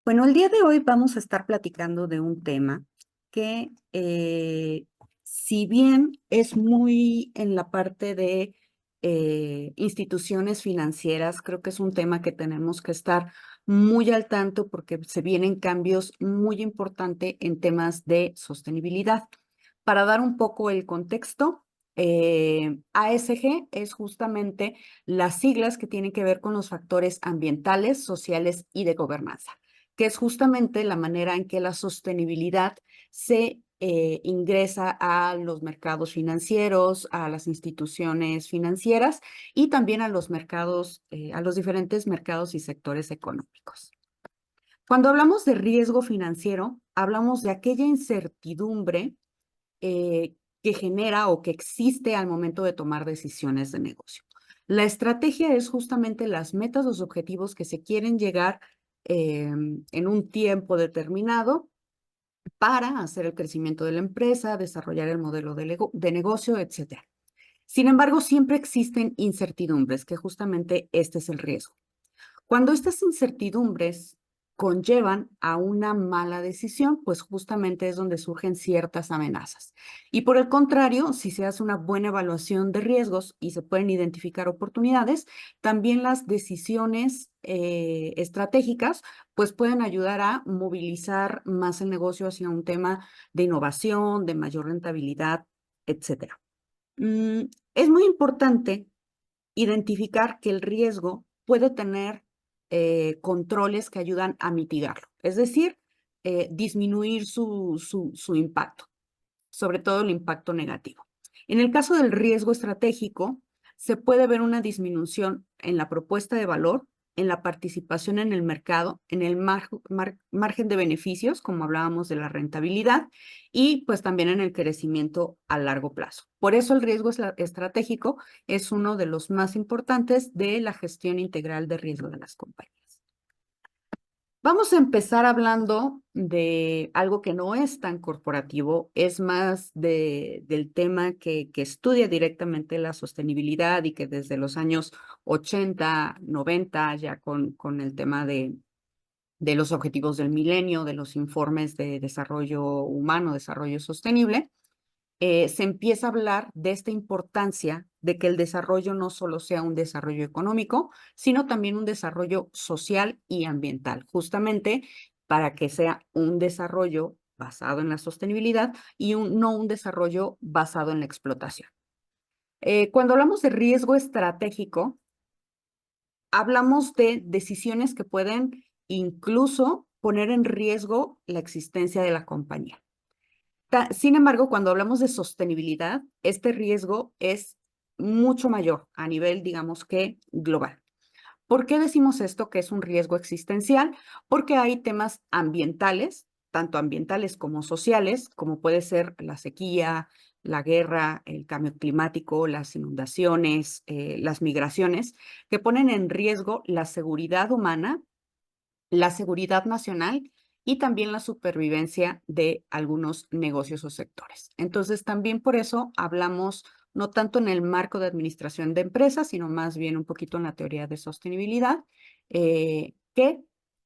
Bueno, el día de hoy vamos a estar platicando de un tema que, si bien es muy en la parte de instituciones financieras, creo que es un tema que tenemos que estar muy al tanto porque se vienen cambios muy importantes en temas de sostenibilidad. Para dar un poco el contexto, ASG es justamente las siglas que tienen que ver con los factores ambientales, sociales y de gobernanza, que es justamente la manera en que la sostenibilidad se ingresa a los mercados financieros, a las instituciones financieras y también a los mercados, a los diferentes mercados y sectores económicos. Cuando hablamos de riesgo financiero, hablamos de aquella incertidumbre que genera o que existe al momento de tomar decisiones de negocio. La estrategia es justamente las metas, los objetivos que se quieren llegar en un tiempo determinado para hacer el crecimiento de la empresa, desarrollar el modelo de negocio, etcétera. Sin embargo, siempre existen incertidumbres, que justamente este es el riesgo. Cuando estas incertidumbres conllevan a una mala decisión, pues justamente es donde surgen ciertas amenazas. Y por el contrario, si se hace una buena evaluación de riesgos y se pueden identificar oportunidades, también las decisiones estratégicas pues pueden ayudar a movilizar más el negocio hacia un tema de innovación, de mayor rentabilidad, etcétera. Mm, es muy importante identificar que el riesgo puede tener controles que ayudan a mitigarlo, es decir, disminuir su impacto, sobre todo el impacto negativo. En el caso del riesgo estratégico, se puede ver una disminución en la propuesta de valor, en la participación en el mercado, en el margen de beneficios, como hablábamos de la rentabilidad, y pues también en el crecimiento a largo plazo. Por eso el riesgo estratégico es uno de los más importantes de la gestión integral de riesgo de las compañías. Vamos a empezar hablando de algo que no es tan corporativo, es más del tema que estudia directamente la sostenibilidad y que desde los años 80, 90, ya con el tema de los objetivos del milenio, de los informes de desarrollo humano, desarrollo sostenible, se empieza a hablar de esta importancia de que el desarrollo no solo sea un desarrollo económico, sino también un desarrollo social y ambiental, justamente para que sea un desarrollo basado en la sostenibilidad y no un desarrollo basado en la explotación. Cuando hablamos de riesgo estratégico, hablamos de decisiones que pueden incluso poner en riesgo la existencia de la compañía. Sin embargo, cuando hablamos de sostenibilidad, este riesgo es mucho mayor a nivel, digamos que global. ¿Por qué decimos esto que es un riesgo existencial? Porque hay temas ambientales, tanto ambientales como sociales, como puede ser la sequía, la guerra, el cambio climático, las inundaciones, las migraciones, que ponen en riesgo la seguridad humana, la seguridad nacional y también la supervivencia de algunos negocios o sectores. Entonces, también por eso hablamos no tanto en el marco de administración de empresas, sino más bien un poquito en la teoría de sostenibilidad, que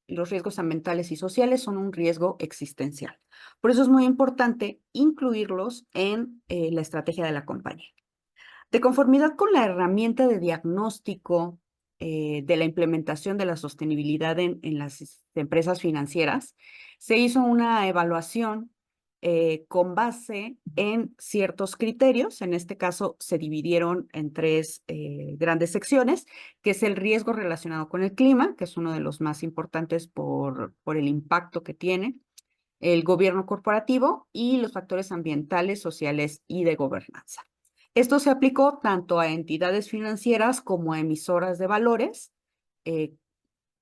los riesgos ambientales y sociales son un riesgo existencial. Por eso es muy importante incluirlos en la estrategia de la compañía. De conformidad con la herramienta de diagnóstico de la implementación de la sostenibilidad en las empresas financieras, se hizo una evaluación con base en ciertos criterios. En este caso, se dividieron en tres grandes secciones, que es el riesgo relacionado con el clima, que es uno de los más importantes por el impacto que tiene, el gobierno corporativo y los factores ambientales, sociales y de gobernanza. Esto se aplicó tanto a entidades financieras como a emisoras de valores. eh,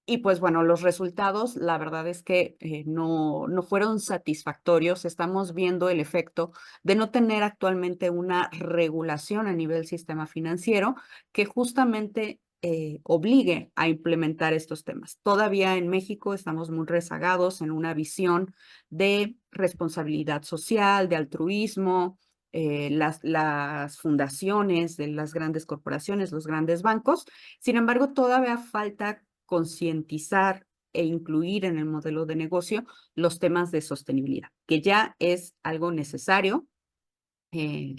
y pues bueno, los resultados, la verdad es que no fueron satisfactorios. Estamos viendo el efecto de no tener actualmente una regulación a nivel sistema financiero que justamente obligue a implementar estos temas. Todavía en México estamos muy rezagados en una visión de responsabilidad social, de altruismo. Las fundaciones de las grandes corporaciones, los grandes bancos. Sin embargo, todavía falta concientizar e incluir en el modelo de negocio los temas de sostenibilidad, que ya es algo necesario,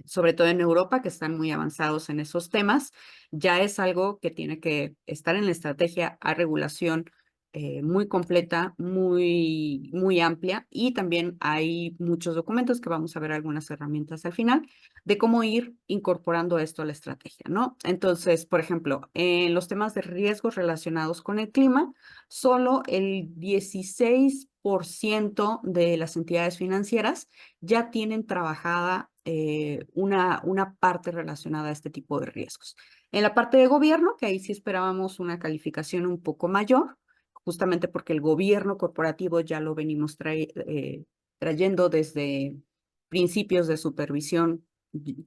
sobre todo en Europa, que están muy avanzados en esos temas. Ya es algo que tiene que estar en la estrategia a regulación muy completa, muy amplia, y también hay muchos documentos que vamos a ver algunas herramientas al final de cómo ir incorporando esto a la estrategia, ¿no? Entonces, por ejemplo, en los temas de riesgos relacionados con el clima, solo el 16% de las entidades financieras ya tienen trabajada una parte relacionada a este tipo de riesgos. En la parte de gobierno, que ahí sí esperábamos una calificación un poco mayor, justamente porque el gobierno corporativo ya lo venimos trayendo desde principios de supervisión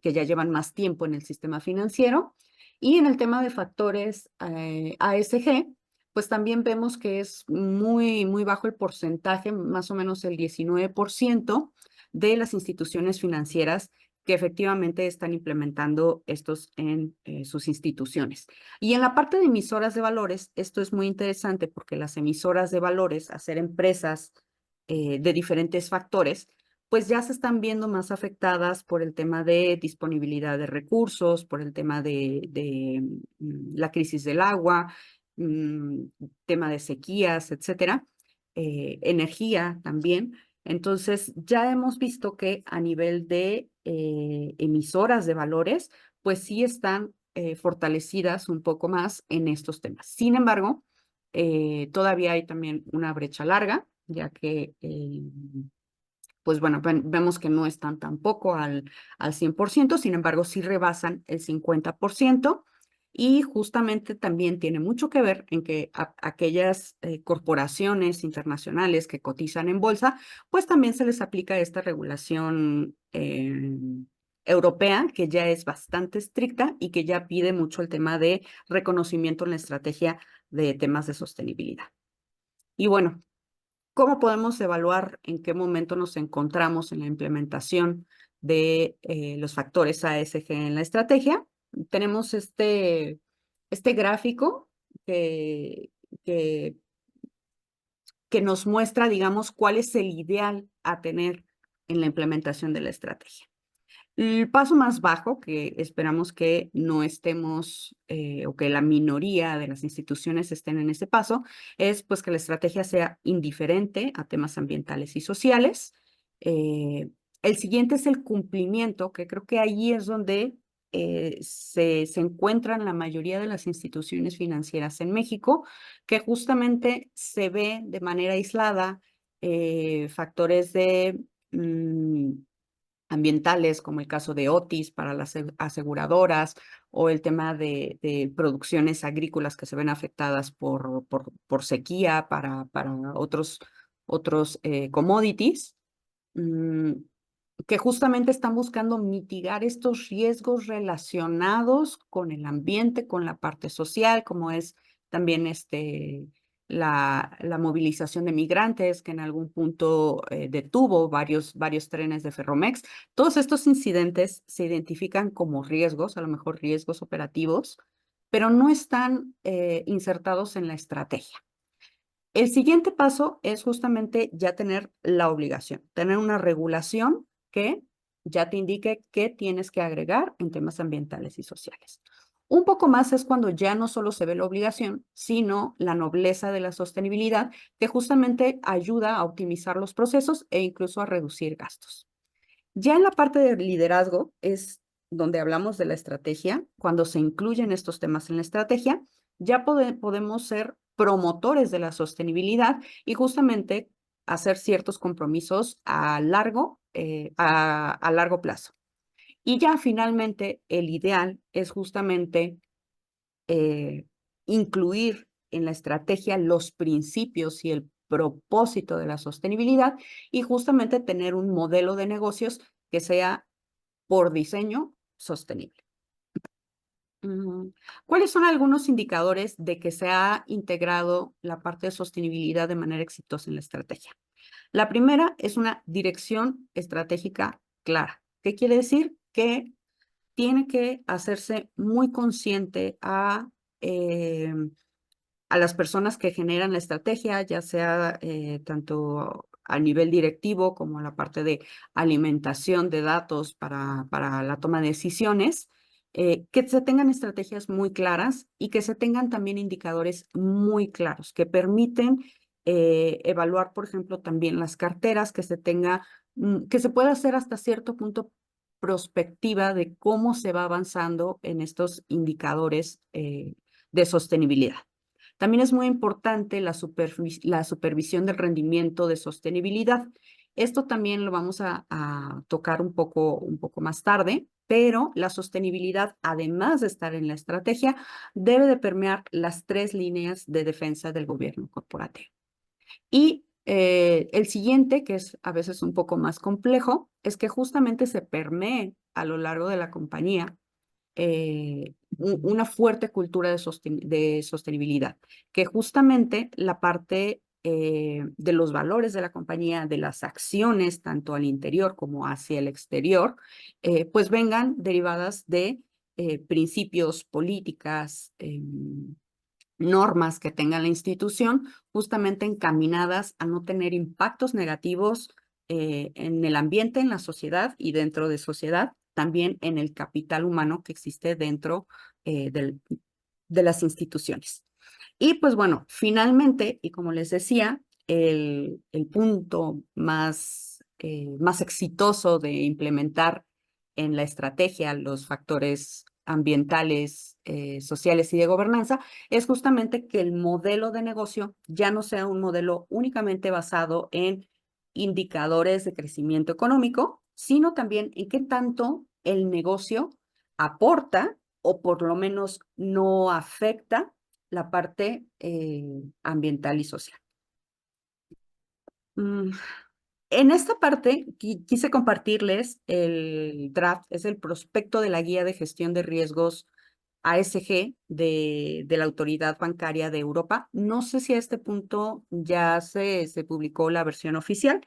que ya llevan más tiempo en el sistema financiero. Y en el tema de factores ASG, pues también vemos que es muy bajo el porcentaje, más o menos el 19% de las instituciones financieras que efectivamente están implementando estos en sus instituciones. Y en la parte de emisoras de valores, esto es muy interesante porque las emisoras de valores, hacer empresas de diferentes factores, pues ya se están viendo más afectadas por el tema de disponibilidad de recursos, por el tema de la crisis del agua, tema de sequías, etcétera, energía también. Entonces, ya hemos visto que a nivel de emisoras de valores, pues sí están fortalecidas un poco más en estos temas. Sin embargo, todavía hay también una brecha larga, ya que pues bueno, vemos que no están tampoco al 100%, sin embargo, sí rebasan el 50%, y justamente también tiene mucho que ver en que aquellas corporaciones internacionales que cotizan en bolsa, pues también se les aplica esta regulación europea, que ya es bastante estricta y que ya pide mucho el tema de reconocimiento en la estrategia de temas de sostenibilidad. Y bueno, ¿cómo podemos evaluar en qué momento nos encontramos en la implementación de los factores ASG en la estrategia? Tenemos este gráfico que, que, que nos muestra, digamos, cuál es el ideal a tener en la implementación de la estrategia. El paso más bajo, que esperamos que no estemos o que la minoría de las instituciones estén en ese paso, es pues que la estrategia sea indiferente a temas ambientales y sociales. El siguiente es el cumplimiento, que creo que ahí es donde se encuentran la mayoría de las instituciones financieras en México, que justamente se ve de manera aislada factores de ambientales, como el caso de Otis para las aseguradoras, o el tema de producciones agrícolas que se ven afectadas por sequía para otros commodities, que justamente están buscando mitigar estos riesgos relacionados con el ambiente, con la parte social, como es también la movilización de migrantes, que en algún punto detuvo varios trenes de Ferromex. Todos estos incidentes se identifican como riesgos, a lo mejor riesgos operativos, pero no están insertados en la estrategia. El siguiente paso es justamente ya tener la obligación, tener una regulación que ya te indique qué tienes que agregar en temas ambientales y sociales. Un poco más es cuando ya no solo se ve la obligación, sino la nobleza de la sostenibilidad, que justamente ayuda a optimizar los procesos e incluso a reducir gastos. Ya en la parte de liderazgo es donde hablamos de la estrategia. Cuando se incluyen estos temas en la estrategia, ya podemos ser promotores de la sostenibilidad y justamente hacer ciertos compromisos a largo plazo. Y ya finalmente el ideal es justamente incluir en la estrategia los principios y el propósito de la sostenibilidad, y justamente tener un modelo de negocios que sea por diseño sostenible. ¿Cuáles son algunos indicadores de que se ha integrado la parte de sostenibilidad de manera exitosa en la estrategia? La primera es una dirección estratégica clara. ¿Qué quiere decir? Que tiene que hacerse muy consciente a a las personas que generan la estrategia, ya sea tanto a nivel directivo como la parte de alimentación de datos para la toma de decisiones, que se tengan estrategias muy claras y que se tengan también indicadores muy claros que permiten evaluar, por ejemplo, también las carteras, que se tenga, que se pueda hacer hasta cierto punto prospectiva de cómo se va avanzando en estos indicadores de sostenibilidad. También es muy importante la supervisión del rendimiento de sostenibilidad. Esto también lo vamos a tocar un poco más tarde, pero la sostenibilidad, además de estar en la estrategia, debe de permear las 3 líneas de defensa del gobierno corporativo. Y el siguiente, que es a veces un poco más complejo, es que justamente se permee a lo largo de la compañía una fuerte cultura de sostenibilidad, que justamente la parte de los valores de la compañía, de las acciones, tanto al interior como hacia el exterior, pues vengan derivadas de principios, políticas, normas que tenga la institución, justamente encaminadas a no tener impactos negativos en el ambiente, en la sociedad y dentro de sociedad, también en el capital humano que existe dentro de las instituciones. Y pues bueno, finalmente, y como les decía, el punto más exitoso de implementar en la estrategia los factores ambientales, sociales y de gobernanza es justamente que el modelo de negocio ya no sea un modelo únicamente basado en indicadores de crecimiento económico, sino también en qué tanto el negocio aporta o por lo menos no afecta la parte ambiental y social. En esta parte quise compartirles el draft, es el prospecto de la guía de gestión de riesgos ASG de la Autoridad Bancaria de Europa. No sé si a este punto ya se publicó la versión oficial.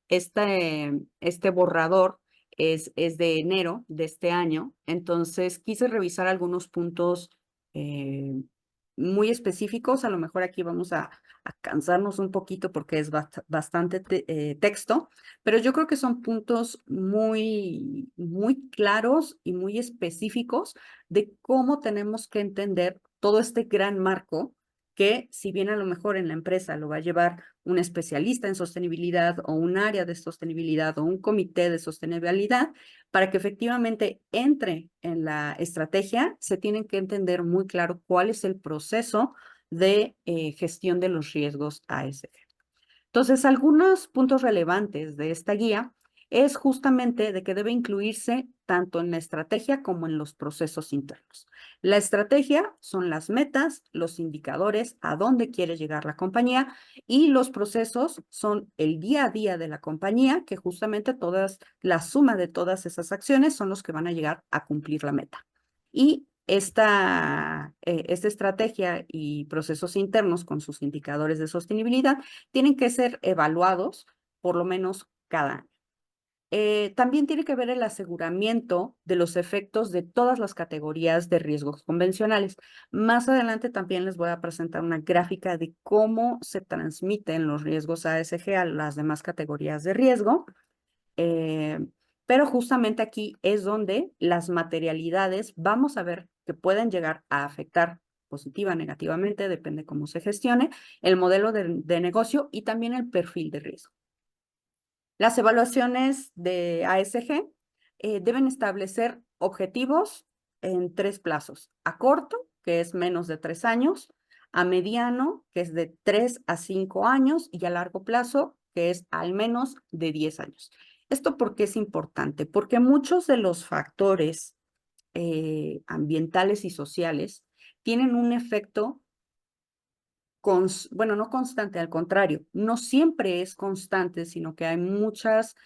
Este borrador es de enero de este año, entonces quise revisar algunos puntos eh, muy específicos. A lo mejor aquí vamos a cansarnos un poquito porque es bastante texto, pero yo creo que son puntos muy claros y muy específicos de cómo tenemos que entender todo este gran marco que, si bien a lo mejor en la empresa lo va a llevar un especialista en sostenibilidad o un área de sostenibilidad o un comité de sostenibilidad, para que efectivamente entre en la estrategia, se tienen que entender muy claro cuál es el proceso de gestión de los riesgos ASG. Entonces, algunos puntos relevantes de esta guía es justamente de que debe incluirse tanto en la estrategia como en los procesos internos. La estrategia son las metas, los indicadores, a dónde quiere llegar la compañía, y los procesos son el día a día de la compañía, que justamente la suma de todas esas acciones son los que van a llegar a cumplir la meta. Y esta estrategia y procesos internos con sus indicadores de sostenibilidad tienen que ser evaluados por lo menos cada año. También tiene que ver el aseguramiento de los efectos de todas las categorías de riesgos convencionales. Más adelante también les voy a presentar una gráfica de cómo se transmiten los riesgos ASG a las demás categorías de riesgo. Eh, pero justamente aquí es donde las materialidades vamos a ver que pueden llegar a afectar positiva o negativamente, depende cómo se gestione, el modelo de negocio y también el perfil de riesgo. Las evaluaciones de ASG deben establecer objetivos en 3 plazos: a corto, que es menos de 3 años; a mediano, que es de 3 a 5 años; y a largo plazo, que es al menos de 10 años. ¿Esto por qué es importante? Porque muchos de los factores ambientales y sociales tienen un efecto bueno, no constante, al contrario, no siempre es constante, sino que hay muchas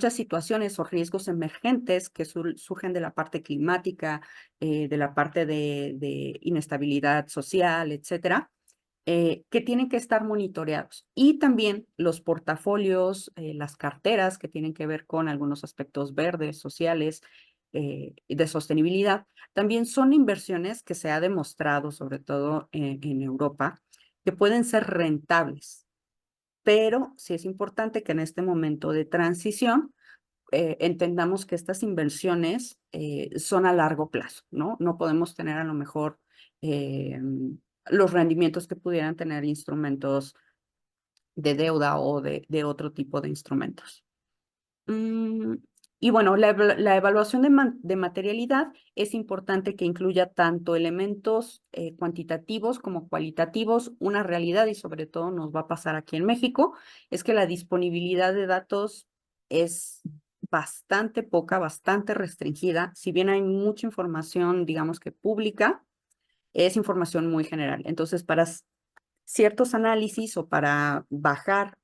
situaciones o riesgos emergentes que surgen de la parte climática, de la parte de inestabilidad social, etcétera, que tienen que estar monitoreados. Y también los portafolios, las carteras que tienen que ver con algunos aspectos verdes, sociales, y de sostenibilidad, también son inversiones que se ha demostrado, sobre todo en Europa, que pueden ser rentables, pero sí es importante que en este momento de transición entendamos que estas inversiones son a largo plazo, ¿no? No podemos tener a lo mejor eh, los rendimientos que pudieran tener instrumentos de deuda o de otro tipo de instrumentos. Mm, y bueno, la evaluación de materialidad es importante que incluya tanto elementos cuantitativos como cualitativos. Una realidad, y sobre todo nos va a pasar aquí en México, es que la disponibilidad de datos es bastante poca, bastante restringida. Si bien hay mucha información, digamos que pública, es información muy general. Entonces, para ciertos análisis o para bajar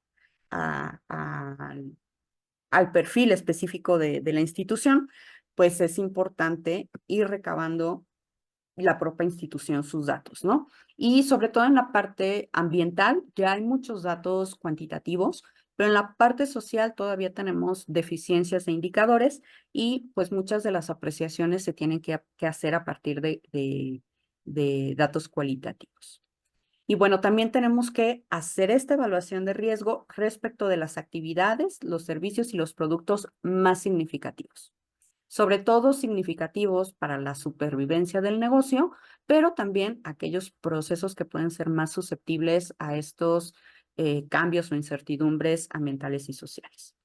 al perfil específico de la institución, pues es importante ir recabando la propia institución sus datos, ¿no? Y sobre todo en la parte ambiental, ya hay muchos datos cuantitativos, pero en la parte social todavía tenemos deficiencias de indicadores y pues muchas de las apreciaciones se tienen que hacer a partir de datos cualitativos. Y bueno, también tenemos que hacer esta evaluación de riesgo respecto de las actividades, los servicios y los productos más significativos. Sobre todo significativos para la supervivencia del negocio, pero también aquellos procesos que pueden ser más susceptibles a estos cambios o incertidumbres ambientales y sociales.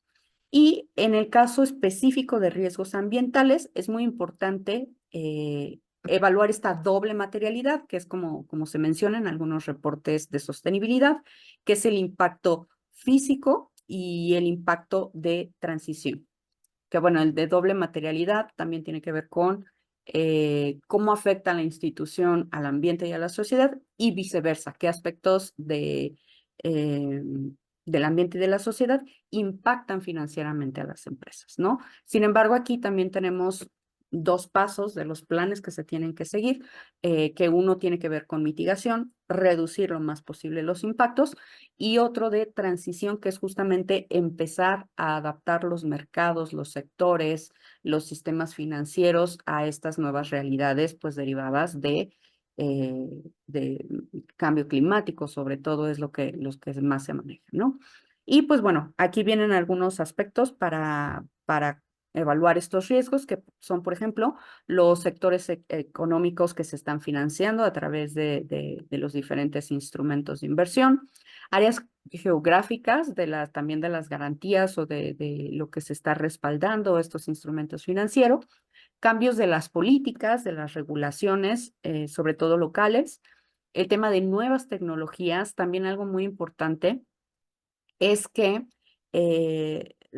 Y en el caso específico de riesgos ambientales, es muy importante evaluar esta doble materialidad, que es como se menciona en algunos reportes de sostenibilidad, que es el impacto físico y el impacto de transición. Que bueno, el de doble materialidad también tiene que ver con cómo afecta a la institución, al ambiente y a la sociedad, y viceversa, qué aspectos eh, del ambiente y de la sociedad impactan financieramente a las empresas, ¿no? Sin embargo, aquí también tenemos dos pasos de los planes que se tienen que seguir, que uno tiene que ver con mitigación, reducir lo más posible los impactos, y otro de transición, que es justamente empezar a adaptar los mercados, los sectores, los sistemas financieros a estas nuevas realidades, pues derivadas de cambio climático, sobre todo es los que más se manejan, ¿no? Y pues bueno, aquí vienen algunos aspectos para evaluar estos riesgos, que son, por ejemplo, los sectores económicos que se están financiando a través de los diferentes instrumentos de inversión, áreas geográficas también de las garantías o de lo que se está respaldando estos instrumentos financieros, cambios de las políticas, de las regulaciones, sobre todo locales, el tema de nuevas tecnologías, también algo muy importante es que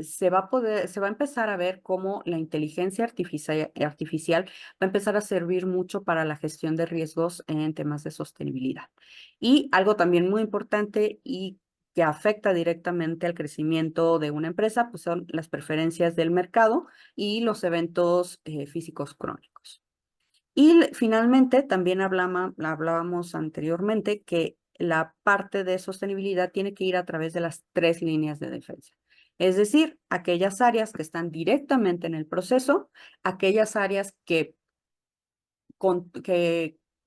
se va a empezar a ver cómo la inteligencia artificial va a empezar a servir mucho para la gestión de riesgos en temas de sostenibilidad. Y algo también muy importante y que afecta directamente al crecimiento de una empresa, pues son las preferencias del mercado y los eventos físicos crónicos. Y finalmente, también hablábamos anteriormente que la parte de sostenibilidad tiene que ir a través de las tres líneas de defensa. Es decir, aquellas áreas que están directamente en el proceso, aquellas áreas que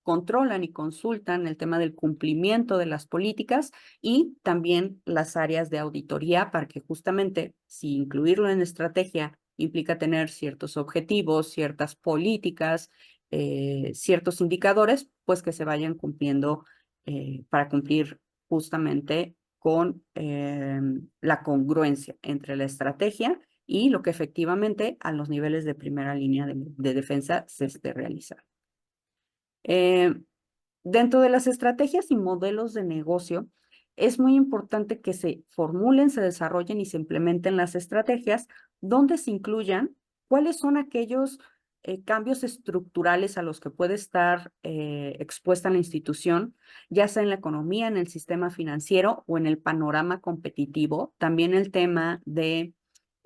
controlan y consultan el tema del cumplimiento de las políticas, y también las áreas de auditoría, para que justamente si incluirlo en estrategia implica tener ciertos objetivos, ciertas políticas, ciertos indicadores, pues que se vayan cumpliendo para cumplir justamente con la congruencia entre la estrategia y lo que efectivamente a los niveles de primera línea de defensa se esté realizando. Eh, Dentro de las estrategias y modelos de negocio, es muy importante que se formulen, se desarrollen y se implementen las estrategias donde se incluyan cuáles son aquellos cambios estructurales a los que puede estar expuesta la institución, ya sea en la economía, en el sistema financiero o en el panorama competitivo. También el tema de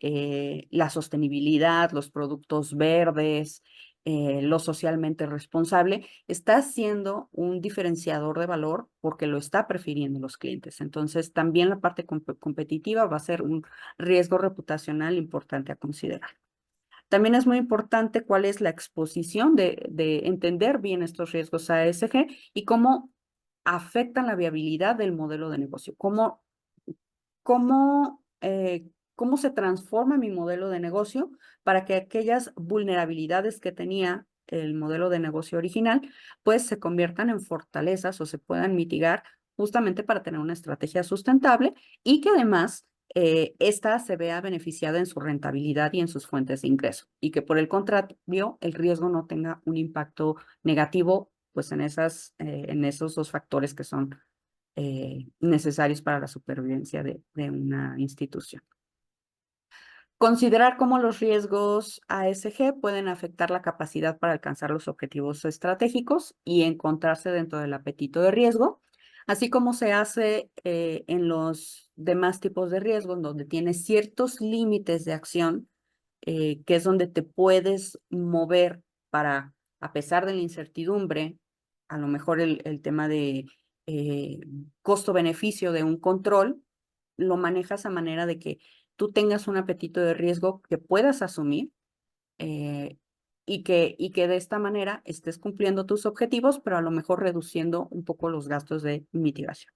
la sostenibilidad, los productos verdes, lo socialmente responsable, está siendo un diferenciador de valor porque lo está prefiriendo los clientes. Entonces, también la parte competitiva va a ser un riesgo reputacional importante a considerar. También es muy importante cuál es la exposición de entender bien estos riesgos ASG y cómo afectan la viabilidad del modelo de negocio. ¿Cómo se transforma mi modelo de negocio para que aquellas vulnerabilidades que tenía el modelo de negocio original, pues se conviertan en fortalezas o se puedan mitigar justamente para tener una estrategia sustentable y que además esta se vea beneficiada en su rentabilidad y en sus fuentes de ingreso y que por el contrario el riesgo no tenga un impacto negativo pues en esos dos factores que son necesarios para la supervivencia de una institución. Considerar cómo los riesgos ASG pueden afectar la capacidad para alcanzar los objetivos estratégicos y encontrarse dentro del apetito de riesgo, así como se hace en los demás tipos de riesgo, en donde tienes ciertos límites de acción, que es donde te puedes mover para, a pesar de la incertidumbre, a lo mejor el tema de eh, costo-beneficio de un control, lo manejas a manera de que tú tengas un apetito de riesgo que puedas asumir eh, y que de esta manera estés cumpliendo tus objetivos, pero a lo mejor reduciendo un poco los gastos de mitigación.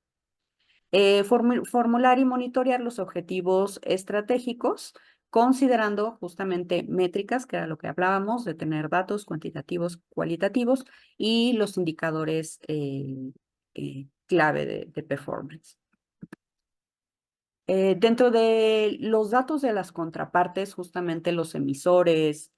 Formular y monitorear los objetivos estratégicos, considerando justamente métricas, que era lo que hablábamos, de tener datos cuantitativos, cualitativos, y los indicadores clave de performance. Dentro de los datos de las contrapartes, justamente los emisores,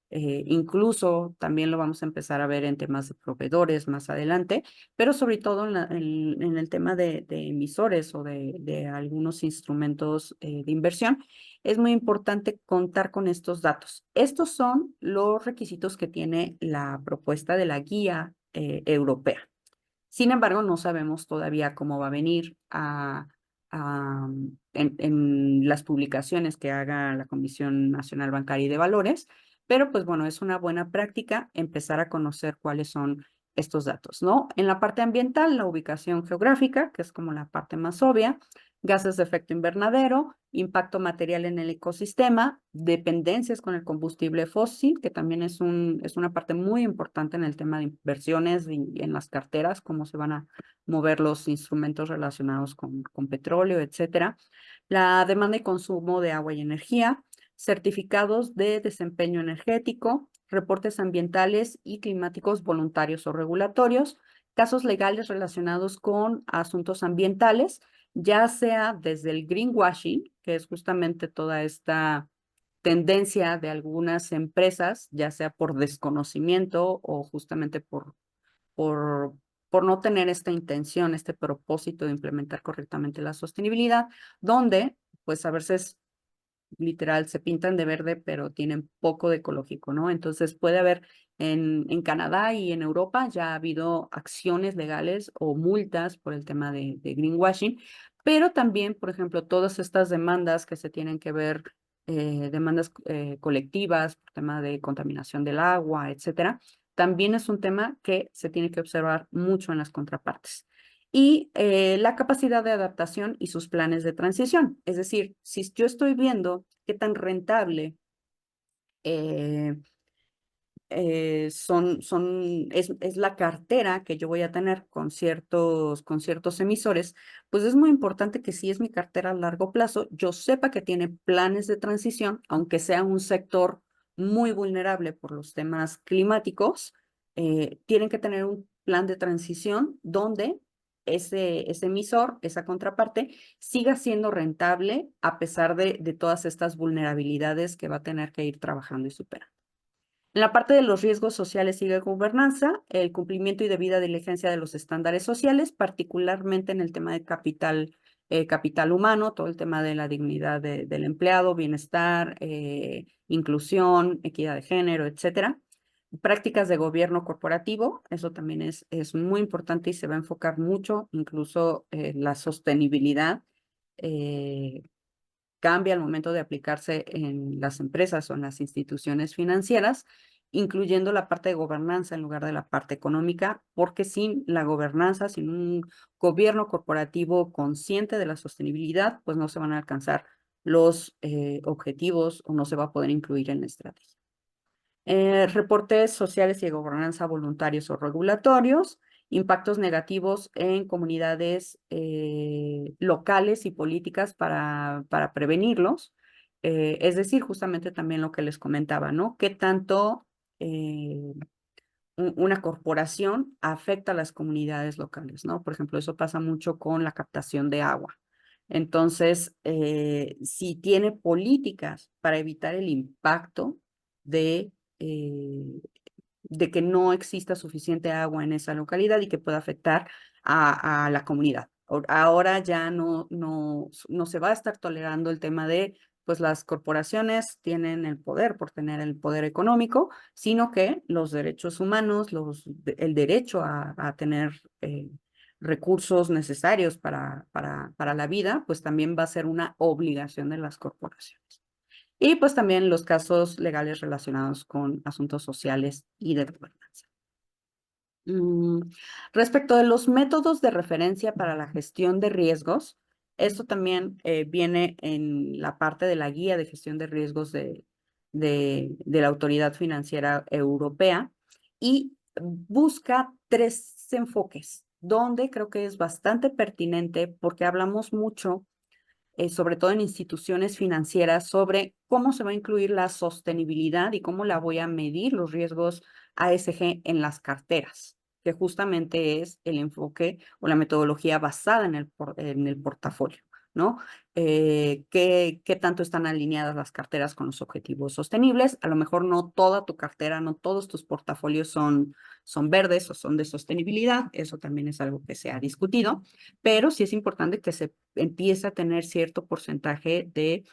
incluso también lo vamos a empezar a ver en temas de proveedores más adelante, pero sobre todo en el tema de emisores o de algunos instrumentos de inversión, es muy importante contar con estos datos. Estos son los requisitos que tiene la propuesta de la guía europea. Sin embargo, no sabemos todavía cómo va a venir en las publicaciones que haga la Comisión Nacional Bancaria y de Valores, pero pues bueno, es una buena práctica empezar a conocer cuáles son estos datos, ¿no? En la parte ambiental, la ubicación geográfica, que es como la parte más obvia, gases de efecto invernadero, impacto material en el ecosistema, dependencias con el combustible fósil, que también es una parte muy importante en el tema de inversiones y en las carteras, cómo se van a mover los instrumentos relacionados con petróleo, etcétera. La demanda y consumo de agua y energía, certificados de desempeño energético, reportes ambientales y climáticos voluntarios o regulatorios, casos legales relacionados con asuntos ambientales, ya sea desde el greenwashing, que es justamente toda esta tendencia de algunas empresas, ya sea por desconocimiento o justamente por, por no tener esta intención, este propósito de implementar correctamente la sostenibilidad, donde pues a veces literal se pintan de verde, pero tienen poco de ecológico, ¿no? Entonces puede haber en Canadá y en Europa ya ha habido acciones legales o multas por el tema de greenwashing, pero también, por ejemplo, todas estas demandas que se tienen que ver, demandas colectivas, por tema de contaminación del agua, etcétera, también es un tema que se tiene que observar mucho en las contrapartes y la capacidad de adaptación y sus planes de transición. Es decir, si yo estoy viendo qué tan rentable eh, es la cartera que yo voy a tener con ciertos emisores, pues es muy importante que si es mi cartera a largo plazo, yo sepa que tiene planes de transición, aunque sea un sector muy vulnerable por los temas climáticos, tienen que tener un plan de transición donde ese emisor, esa contraparte, siga siendo rentable a pesar de todas estas vulnerabilidades que va a tener que ir trabajando y superando. En la parte de los riesgos sociales y de gobernanza, el cumplimiento y debida diligencia de los estándares sociales, particularmente en el tema de capital humano, todo el tema de la dignidad del empleado, bienestar, inclusión, equidad de género, etcétera. Prácticas de gobierno corporativo, eso también es muy importante y se va a enfocar mucho, incluso la sostenibilidad. eh, Cambia al momento de aplicarse en las empresas o en las instituciones financieras, incluyendo la parte de gobernanza en lugar de la parte económica, porque sin la gobernanza, sin un gobierno corporativo consciente de la sostenibilidad, pues no se van a alcanzar los objetivos o no se va a poder incluir en la estrategia. Reportes sociales y de gobernanza voluntarios o regulatorios impactos negativos en comunidades locales y políticas para prevenirlos. Es decir, justamente también lo que les comentaba, ¿no? ¿Qué tanto una corporación afecta a las comunidades locales, ¿no? Por ejemplo, eso pasa mucho con la captación de agua. Entonces, si tiene políticas para evitar el impacto de, eh, de que no exista suficiente agua en esa localidad y que pueda afectar a la comunidad. Ahora ya no se va a estar tolerando el tema de, pues las corporaciones tienen el poder por tener el poder económico, sino que los derechos humanos, el derecho a tener recursos necesarios para la vida, pues también va a ser una obligación de las corporaciones. Y pues también los casos legales relacionados con asuntos sociales y de gobernanza. Mm, Respecto de los métodos de referencia para la gestión de riesgos, esto también viene en la parte de la guía de gestión de riesgos de la Autoridad Financiera Europea y busca tres enfoques, donde creo que es bastante pertinente porque hablamos mucho sobre todo en instituciones financieras, sobre cómo se va a incluir la sostenibilidad y cómo la voy a medir los riesgos ASG en las carteras, que justamente es el enfoque o la metodología basada en el portafolio, ¿no? ¿Qué tanto están alineadas las carteras con los objetivos sostenibles? A lo mejor no toda tu cartera, no todos tus portafolios son verdes o son de sostenibilidad, eso también es algo que se ha discutido, pero sí es importante que se empiece a tener cierto porcentaje de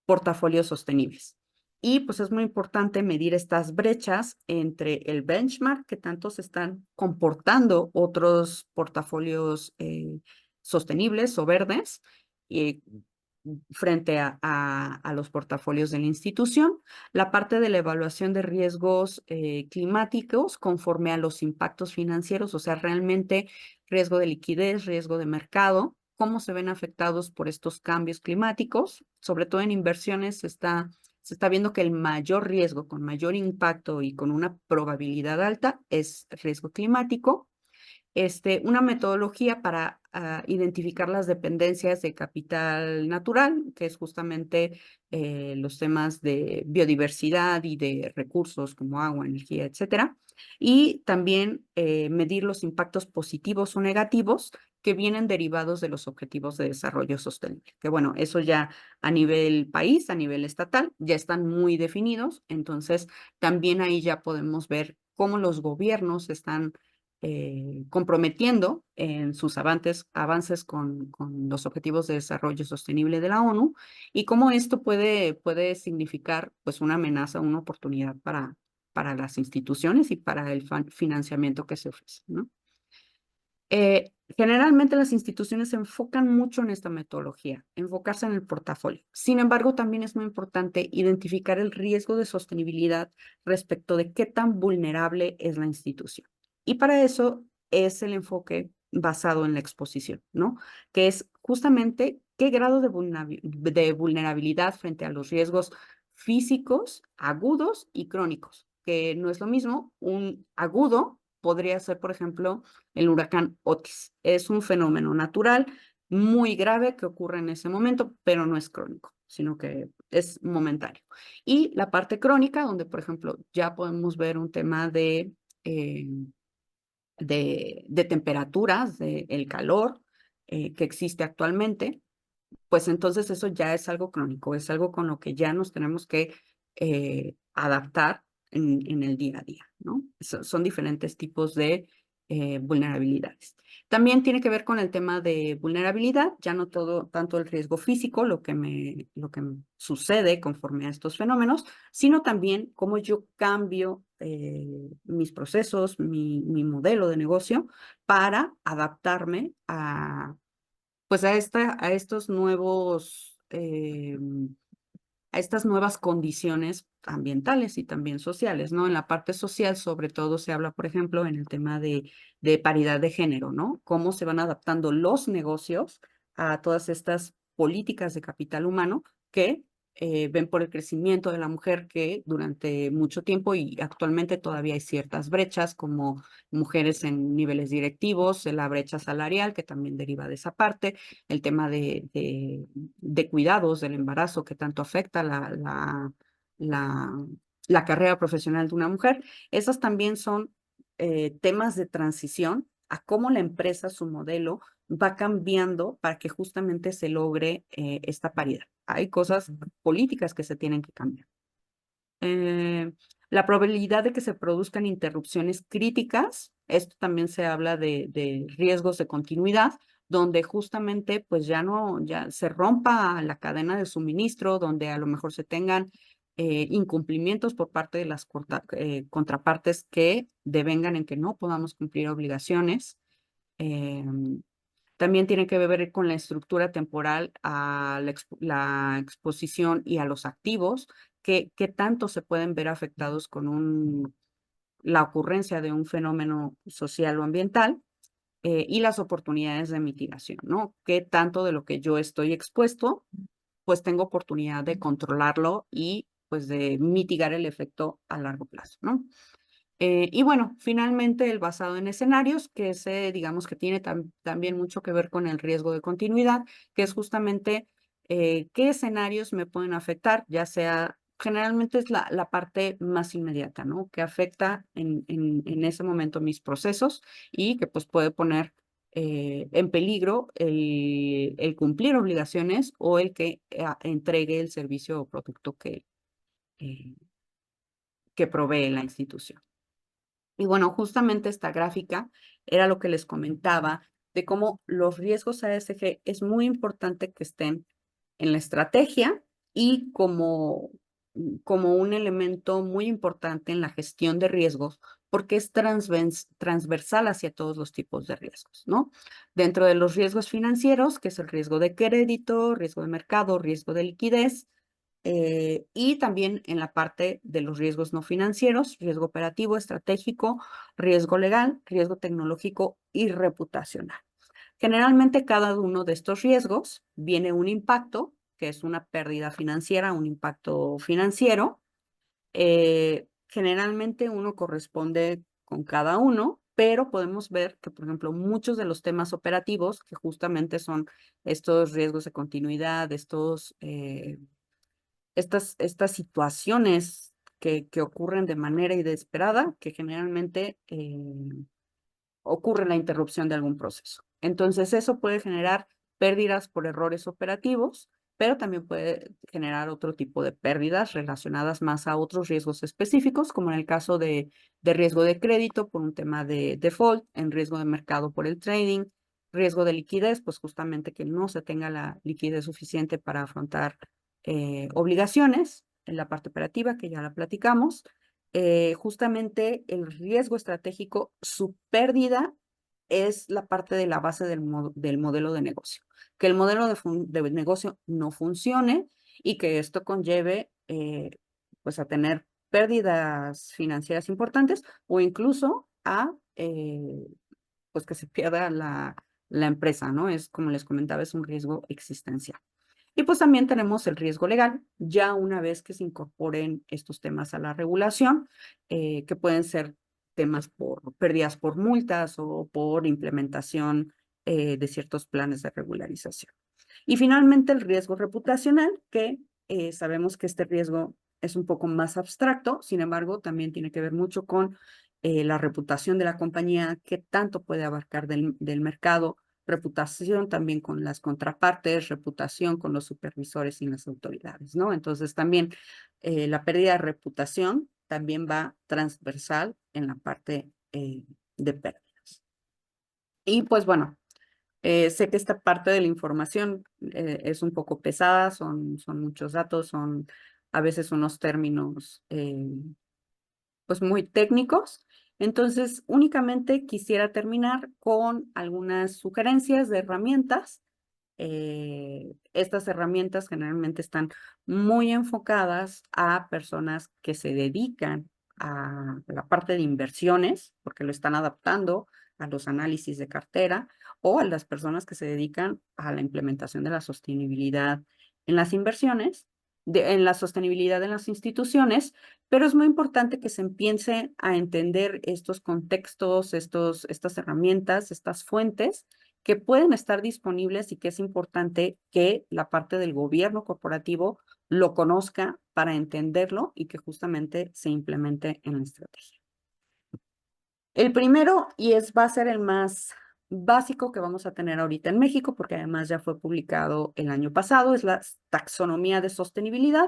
portafolios sostenibles. Y pues es muy importante medir estas brechas entre el benchmark, que tanto se están comportando otros portafolios sostenibles o verdes, y frente a los portafolios de la institución, la parte de la evaluación de riesgos climáticos conforme a los impactos financieros, o sea, realmente riesgo de liquidez, riesgo de mercado, cómo se ven afectados por estos cambios climáticos, sobre todo en inversiones se está viendo que el mayor riesgo, con mayor impacto y con una probabilidad alta es riesgo climático. Una metodología para identificar las dependencias de capital natural, que es justamente los temas de biodiversidad y de recursos como agua, energía, etcétera. Y también medir los impactos positivos o negativos que vienen derivados de los objetivos de desarrollo sostenible. Que bueno, eso ya a nivel país, a nivel estatal, ya están muy definidos. Entonces, también ahí ya podemos ver cómo los gobiernos están comprometiendo en sus avances con los Objetivos de Desarrollo Sostenible de la ONU y cómo esto puede significar pues una amenaza, una oportunidad para las instituciones y para el financiamiento que se ofrece, ¿no? Generalmente las instituciones se enfocan mucho en esta metodología, enfocarse en el portafolio. Sin embargo, también es muy importante identificar el riesgo de sostenibilidad respecto de qué tan vulnerable es la institución. Y para eso es el enfoque basado en la exposición, ¿no? Que es justamente qué grado de vulnerabilidad frente a los riesgos físicos, agudos y crónicos, que no es lo mismo. Un agudo podría ser, por ejemplo, el huracán Otis. Es un fenómeno natural muy grave que ocurre en ese momento, pero no es crónico, sino que es momentáneo. Y la parte crónica, donde, por ejemplo, ya podemos ver un tema eh, de temperaturas, del calor que existe actualmente, pues entonces eso ya es algo crónico, es algo con lo que ya nos tenemos que adaptar en el día a día, ¿no? Son diferentes tipos de vulnerabilidades. También tiene que ver con el tema de vulnerabilidad, ya no todo, tanto el riesgo físico, lo que me sucede conforme a estos fenómenos, sino también cómo yo cambio mis procesos, mi modelo de negocio para adaptarme pues a estos nuevos, a estas nuevas condiciones ambientales y también sociales, ¿no? En la parte social, sobre todo, se habla, por ejemplo, en el tema de paridad de género, ¿no? Cómo se van adaptando los negocios a todas estas políticas de capital humano que ven por el crecimiento de la mujer que durante mucho tiempo y actualmente todavía hay ciertas brechas como mujeres en niveles directivos, la brecha salarial que también deriva de esa parte, el tema de cuidados del embarazo que tanto afecta la, la carrera profesional de una mujer. Esas también son temas de transición a cómo la empresa, su modelo, va cambiando para que justamente se logre esta paridad. Hay cosas políticas que se tienen que cambiar. Eh, la probabilidad de que se produzcan interrupciones críticas, esto también se habla de riesgos de continuidad, donde justamente pues ya se rompa la cadena de suministro, donde a lo mejor se tengan incumplimientos por parte de las contrapartes que devengan en que no podamos cumplir obligaciones. También tiene que ver con la estructura temporal a la exposición y a los activos, que tanto se pueden ver afectados con la ocurrencia de un fenómeno social o ambiental, y las oportunidades de mitigación, ¿no? ¿Qué tanto de lo que yo estoy expuesto, pues tengo oportunidad de controlarlo y pues de mitigar el efecto a largo plazo, ¿no? Y bueno, finalmente el basado en escenarios, que ese digamos que tiene también mucho que ver con el riesgo de continuidad, que es justamente qué escenarios me pueden afectar, ya sea, generalmente es la parte más inmediata, ¿no? Que afecta en ese momento mis procesos y que pues puede poner en peligro el cumplir obligaciones o el que entregue el servicio o producto eh, que provee la institución. Y bueno, justamente esta gráfica era lo que les comentaba de cómo los riesgos ASG es muy importante que estén en la estrategia y como un elemento muy importante en la gestión de riesgos, porque es transversal hacia todos los tipos de riesgos, ¿no? Dentro de los riesgos financieros, que es el riesgo de crédito, riesgo de mercado, riesgo de liquidez, y también en la parte de los riesgos no financieros, riesgo operativo, estratégico, riesgo legal, riesgo tecnológico y reputacional. Generalmente cada uno de estos riesgos viene un impacto, que es una pérdida financiera, un impacto financiero. Generalmente uno corresponde con cada uno, pero podemos ver que, por ejemplo, muchos de los temas operativos, que justamente son estos riesgos de continuidad, estas situaciones que ocurren de manera inesperada, que generalmente ocurre la interrupción de algún proceso. Entonces, eso puede generar pérdidas por errores operativos, pero también puede generar otro tipo de pérdidas relacionadas más a otros riesgos específicos, como en el caso de riesgo de crédito por un tema de default, en riesgo de mercado por el trading, riesgo de liquidez, pues justamente que no se tenga la liquidez suficiente para afrontar obligaciones en la parte operativa, que ya la platicamos. Justamente el riesgo estratégico, su pérdida es la parte de la base del modelo de negocio. Que el modelo de negocio no funcione y que esto conlleve pues a tener pérdidas financieras importantes o incluso a pues que se pierda la empresa, ¿no? Es como les comentaba, es un riesgo existencial. Y pues también tenemos el riesgo legal, ya una vez que se incorporen estos temas a la regulación, que pueden ser temas por pérdidas por multas o por implementación de ciertos planes de regularización. Y finalmente el riesgo reputacional, que sabemos que este riesgo es un poco más abstracto, sin embargo, también tiene que ver mucho con la reputación de la compañía, qué tanto puede abarcar del mercado, reputación también con las contrapartes, reputación con los supervisores y las autoridades, ¿no? Entonces también la pérdida de reputación también va transversal en la parte de pérdidas. Y pues bueno, sé que esta parte de la información es un poco pesada, son muchos datos, son a veces unos términos pues muy técnicos. Entonces, únicamente quisiera terminar con algunas sugerencias de herramientas. Estas herramientas generalmente están muy enfocadas a personas que se dedican a la parte de inversiones, porque lo están adaptando a los análisis de cartera, o a las personas que se dedican a la implementación de la sostenibilidad en las inversiones. en la sostenibilidad de las instituciones, pero es muy importante que se empiece a entender estos contextos, estas herramientas, estas fuentes que pueden estar disponibles y que es importante que la parte del gobierno corporativo lo conozca para entenderlo y que justamente se implemente en la estrategia. El primero, va a ser el más básico que vamos a tener ahorita en México, porque además ya fue publicado el año pasado, es la taxonomía de sostenibilidad.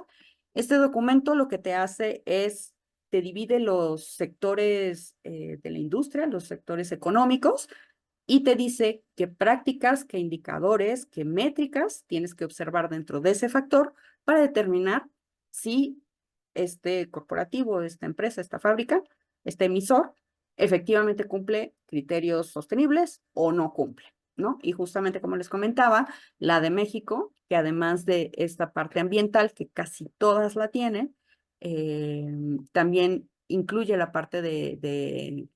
Este documento lo que te hace es, te divide los sectores de la industria, los sectores económicos, y te dice qué prácticas, qué indicadores, qué métricas tienes que observar dentro de ese factor para determinar si este corporativo, esta empresa, esta fábrica, este emisor, efectivamente cumple criterios sostenibles o no cumple, ¿no? Y justamente como les comentaba, la de México, que además de esta parte ambiental, que casi todas la tienen, también incluye la parte de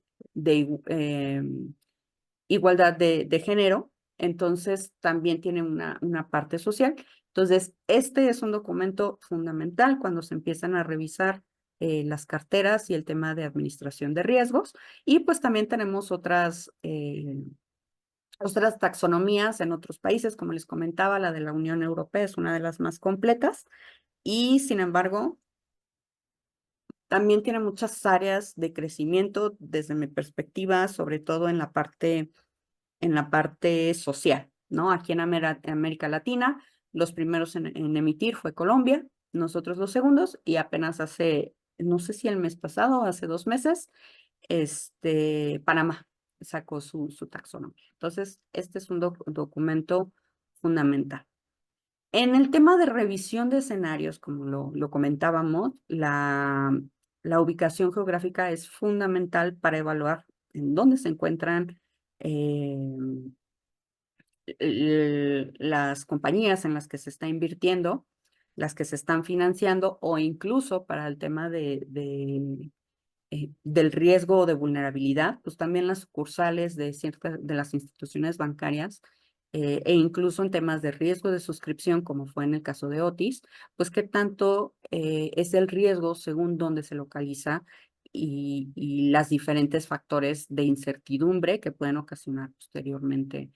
igualdad de género, entonces también tiene una parte social. Entonces, este es un documento fundamental cuando se empiezan a revisar las carteras y el tema de administración de riesgos. Y pues también tenemos otras taxonomías en otros países, como les comentaba, la de la Unión Europea es una de las más completas y sin embargo, también tiene muchas áreas de crecimiento desde mi perspectiva, sobre todo en la parte social, ¿no? Aquí en América Latina, los primeros en emitir fue Colombia, nosotros los segundos, y apenas hace, no sé si el mes pasado, hace 2 meses, Panamá sacó su taxonomía. Entonces, este es un documento fundamental. En el tema de revisión de escenarios, como lo comentábamos, la ubicación geográfica es fundamental para evaluar en dónde se encuentran eh, las compañías en las que se está invirtiendo, las que se están financiando o incluso para el tema del riesgo o de vulnerabilidad, pues también las sucursales de ciertas de las instituciones bancarias e incluso en temas de riesgo de suscripción, como fue en el caso de Otis, pues qué tanto es el riesgo según dónde se localiza y las diferentes factores de incertidumbre que pueden ocasionar posteriormente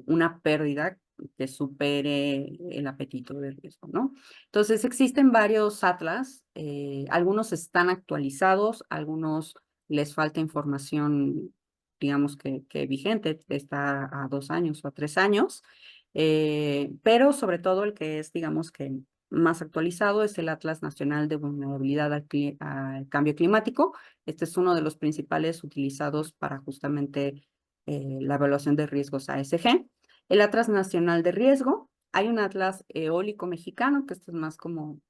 una pérdida que supere el apetito de riesgo, ¿no? Entonces, existen varios atlas, algunos están actualizados, algunos les falta información, digamos que vigente, está a 2 años o a 3 años, pero sobre todo el que es, digamos que más actualizado es el Atlas Nacional de Vulnerabilidad al Cambio Climático. Este es uno de los principales utilizados para justamente la evaluación de riesgos ASG. El Atlas Nacional de Riesgo, hay un atlas eólico mexicano, que esto es más como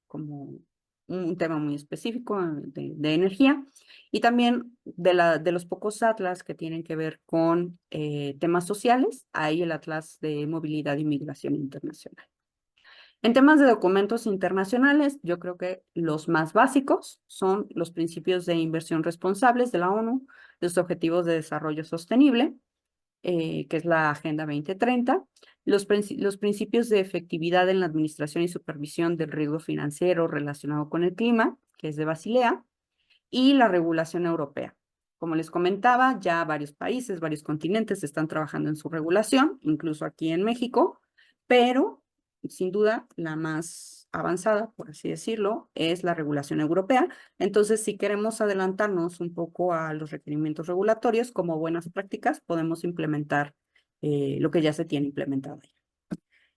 un tema muy específico de energía, y también de los pocos atlas que tienen que ver con temas sociales, hay el Atlas de Movilidad y Migración Internacional. En temas de documentos internacionales, yo creo que los más básicos son los principios de inversión responsables de la ONU, los Objetivos de Desarrollo Sostenible, que es la Agenda 2030, los principios de efectividad en la administración y supervisión del riesgo financiero relacionado con el clima, que es de Basilea, y la regulación europea. Como les comentaba, ya varios países, varios continentes están trabajando en su regulación, incluso aquí en México, pero sin duda la más avanzada, por así decirlo, es la regulación europea. Entonces, si queremos adelantarnos un poco a los requerimientos regulatorios, como buenas prácticas, podemos implementar lo que ya se tiene implementado.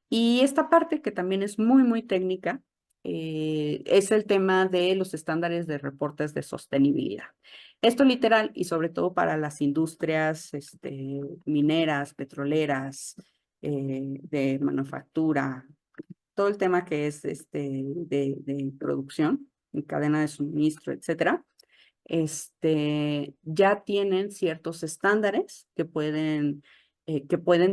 Y esta parte, que también es muy técnica, es el tema de los estándares de reportes de sostenibilidad. Esto literal y sobre todo para las industrias mineras, petroleras, de manufactura, todo el tema que es de producción, en cadena de suministro, etcétera, ya tienen ciertos estándares que pueden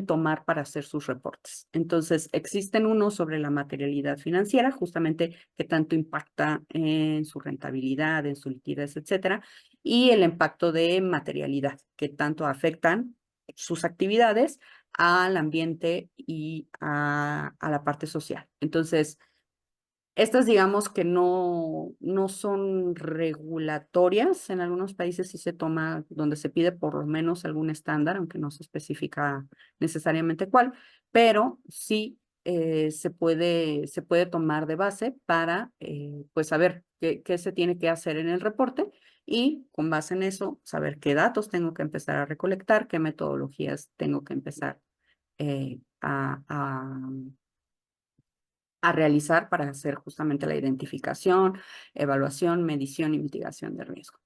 tomar para hacer sus reportes. Entonces, existen unos sobre la materialidad financiera, justamente qué tanto impacta en su rentabilidad, en su liquidez, etcétera, y el impacto de materialidad, que tanto afectan sus actividades al ambiente y a la parte social. Entonces, Estas, digamos que no son regulatorias. En algunos países sí se toma, donde se pide por lo menos algún estándar, aunque no se especifica necesariamente cuál, pero sí se puede tomar de base para, pues, saber qué se tiene que hacer en el reporte y con base en eso, saber qué datos tengo que empezar a recolectar, qué metodologías tengo que empezar eh, a, a a realizar para hacer justamente la identificación, evaluación, medición y mitigación de riesgo.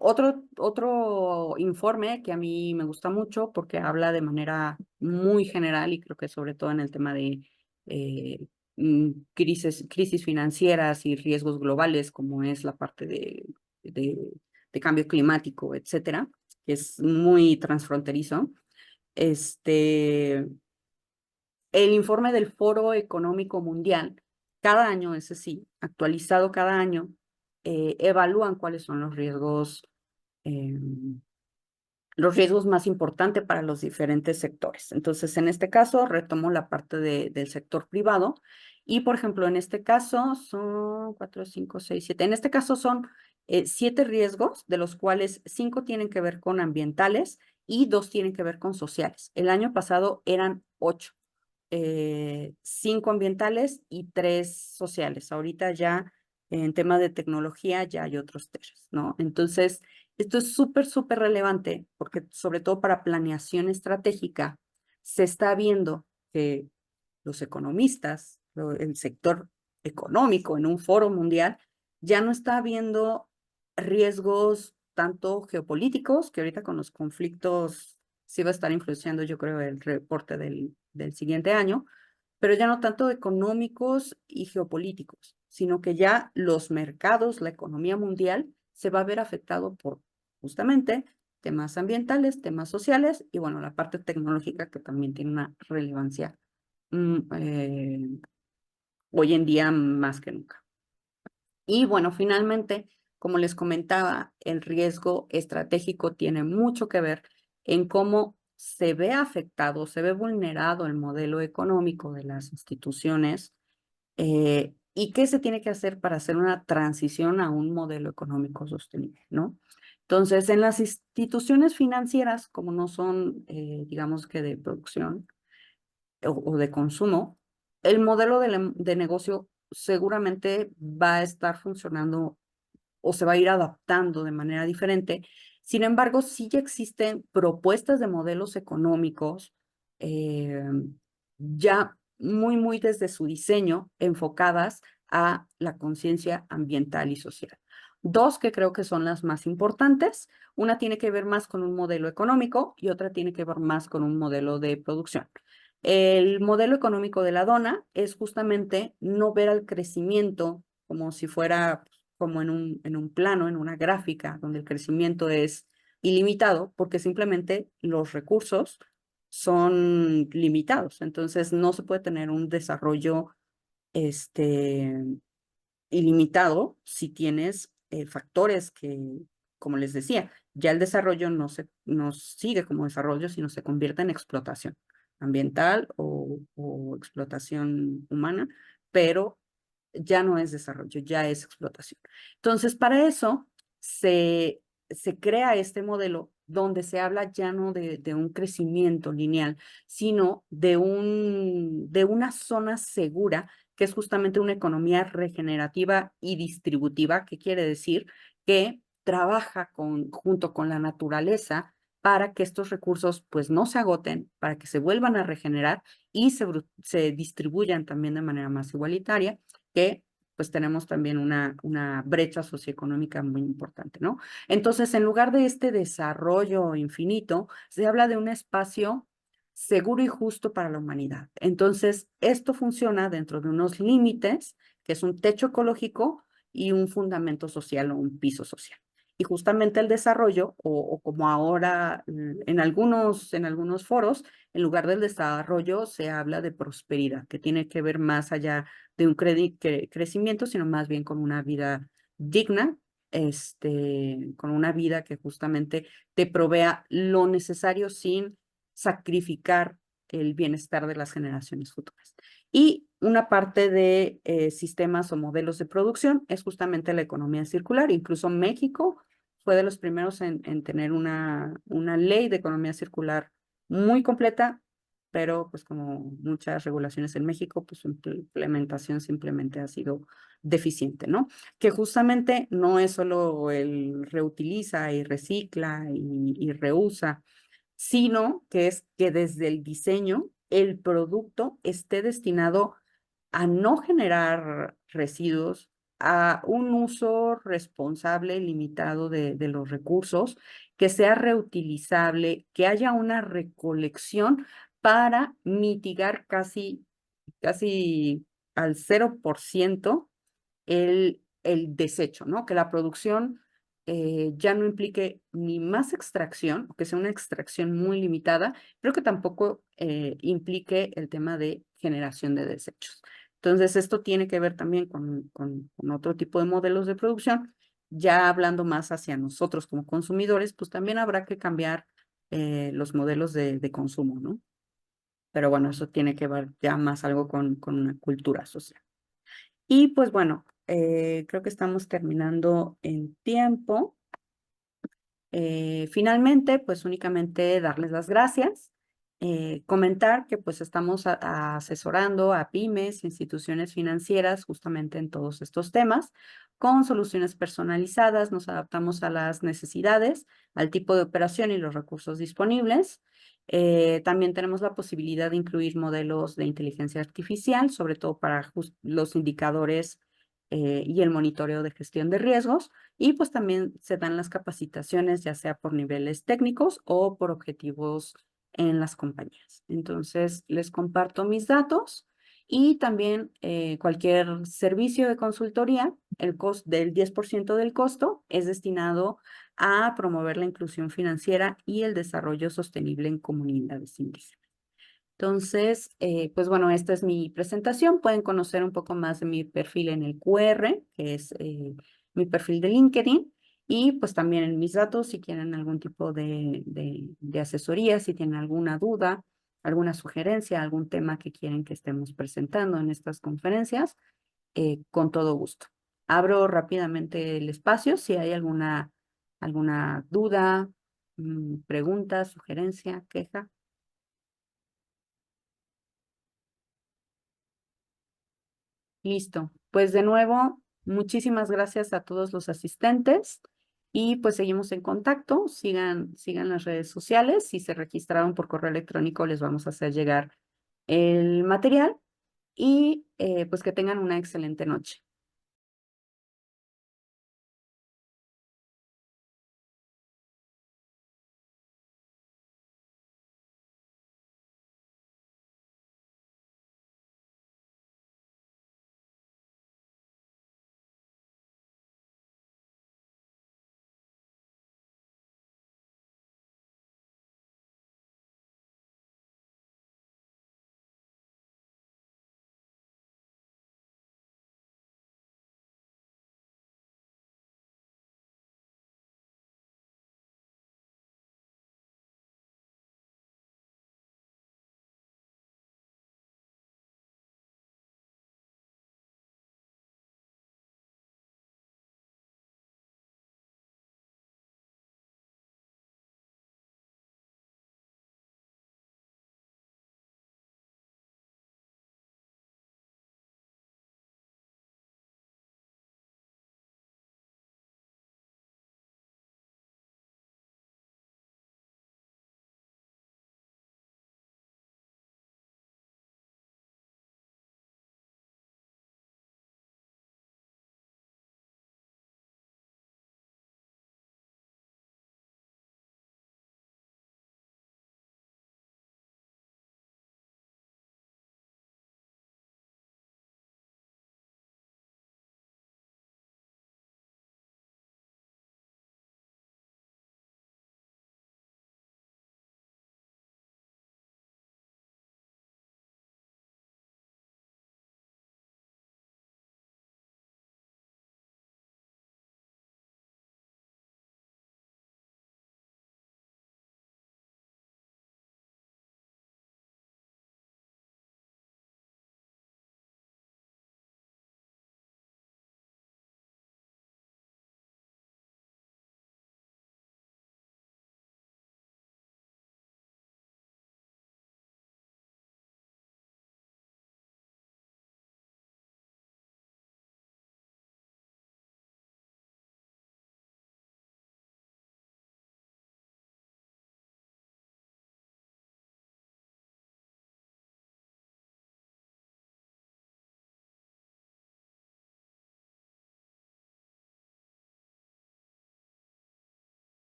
Otro informe que a mí me gusta mucho porque habla de manera muy general y creo que sobre todo en el tema de crisis financieras y riesgos globales, como es la parte de, de cambio climático, etcétera, que es muy transfronterizo. Este, el informe del Foro Económico Mundial, cada año, ese sí, actualizado cada año, evalúan cuáles son eh, los riesgos más importantes para los diferentes sectores. Entonces, en este caso, retomo la parte del sector privado y, por ejemplo, en este caso son 4, 5, 6, 7. En este caso son 7 riesgos, de los cuales 5 tienen que ver con ambientales y 2 tienen que ver con sociales. El año pasado eran 8. 5 ambientales y 3 sociales. Ahorita ya en tema de tecnología ya hay otros 3, ¿no? Entonces, esto es súper, súper relevante porque sobre todo para planeación estratégica se está viendo que los economistas, el sector económico en un foro mundial, ya no está viendo riesgos tanto geopolíticos, que ahorita con los conflictos sí va a estar influenciando, yo creo, el reporte del siguiente año, pero ya no tanto económicos y geopolíticos, sino que ya los mercados, la economía mundial, se va a ver afectado por justamente temas ambientales, temas sociales y bueno, la parte tecnológica que también tiene una relevancia mm, eh, hoy en día más que nunca. Y bueno, finalmente, como les comentaba, el riesgo estratégico tiene mucho que ver en cómo se ve afectado, se ve vulnerado el modelo económico de las instituciones y qué se tiene que hacer para hacer una transición a un modelo económico sostenible, ¿no? Entonces, en las instituciones financieras, como no son, digamos que de producción, o de consumo, el modelo de negocio seguramente va a estar funcionando o se va a ir adaptando de manera diferente. Sin embargo, sí ya existen propuestas de modelos económicos eh, ya muy desde su diseño enfocadas a la conciencia ambiental y social. Dos que creo que son las más importantes. Una tiene que ver más con un modelo económico y otra tiene que ver más con un modelo de producción. El modelo económico de la dona es justamente no ver al crecimiento como si fuera como en un plano, en una gráfica, donde el crecimiento es ilimitado, porque simplemente los recursos son limitados. Entonces, no se puede tener un desarrollo este, ilimitado si tienes factores que, como les decía, ya el desarrollo no sigue como desarrollo, sino se convierte en explotación ambiental o explotación humana, pero ya no es desarrollo, ya es explotación. Entonces, para eso se crea este modelo donde se habla ya no de un crecimiento lineal, sino de una zona segura, que es justamente una economía regenerativa y distributiva, que quiere decir que trabaja junto con la naturaleza para que estos recursos pues no se agoten, para que se vuelvan a regenerar y se distribuyan también de manera más igualitaria, que pues tenemos también una brecha socioeconómica muy importante, ¿no? Entonces, en lugar de este desarrollo infinito, se habla de un espacio seguro y justo para la humanidad. Entonces, esto funciona dentro de unos límites, que es un techo ecológico y un fundamento social o un piso social. Y justamente el desarrollo, o como ahora en algunos foros, en lugar del desarrollo se habla de prosperidad, que tiene que ver más allá de un crecimiento, sino más bien con una vida digna, con una vida que justamente te provea lo necesario sin sacrificar el bienestar de las generaciones futuras. Y una parte de sistemas o modelos de producción es justamente la economía circular. Incluso México fue de los primeros en tener una ley de economía circular muy completa, pero pues como muchas regulaciones en México, pues su implementación simplemente ha sido deficiente, ¿no? Que justamente no es solo el reutiliza y recicla y reusa, sino que es que desde el diseño el producto esté destinado a no generar residuos, a un uso responsable y limitado de los recursos, que sea reutilizable, que haya una recolección para mitigar casi al 0% el desecho, ¿no? Que la producción ya no implique ni más extracción, o que sea una extracción muy limitada, pero que tampoco implique el tema de generación de desechos. Entonces, esto tiene que ver también con otro tipo de modelos de producción. Ya hablando más hacia nosotros como consumidores, pues también habrá que cambiar los modelos de consumo, ¿no? Pero bueno, eso tiene que ver ya más algo con una cultura social. Y pues bueno, creo que estamos terminando en tiempo. Finalmente, pues únicamente darles las gracias, comentar que pues estamos asesorando a pymes, instituciones financieras justamente en todos estos temas, con soluciones personalizadas, nos adaptamos a las necesidades, al tipo de operación y los recursos disponibles. También tenemos la posibilidad de incluir modelos de inteligencia artificial, sobre todo para los indicadores y el monitoreo de gestión de riesgos. Y pues también se dan las capacitaciones, ya sea por niveles técnicos o por objetivos en las compañías. Entonces, les comparto mis datos y también cualquier servicio de consultoría, el costo del 10% del costo es destinado a promover la inclusión financiera y el desarrollo sostenible en comunidades indígenas. Entonces, pues bueno, esta es mi presentación. Pueden conocer un poco más de mi perfil en el QR, que es mi perfil de LinkedIn, y pues también en mis datos si quieren algún tipo de asesoría, si tienen alguna duda, alguna sugerencia, algún tema que quieren que estemos presentando en estas conferencias, con todo gusto. Abro rápidamente el espacio si hay alguna duda, pregunta, sugerencia, queja. Listo. Pues de nuevo, muchísimas gracias a todos los asistentes y pues seguimos en contacto. Sigan las redes sociales. Si se registraron por correo electrónico, les vamos a hacer llegar el material y pues que tengan una excelente noche.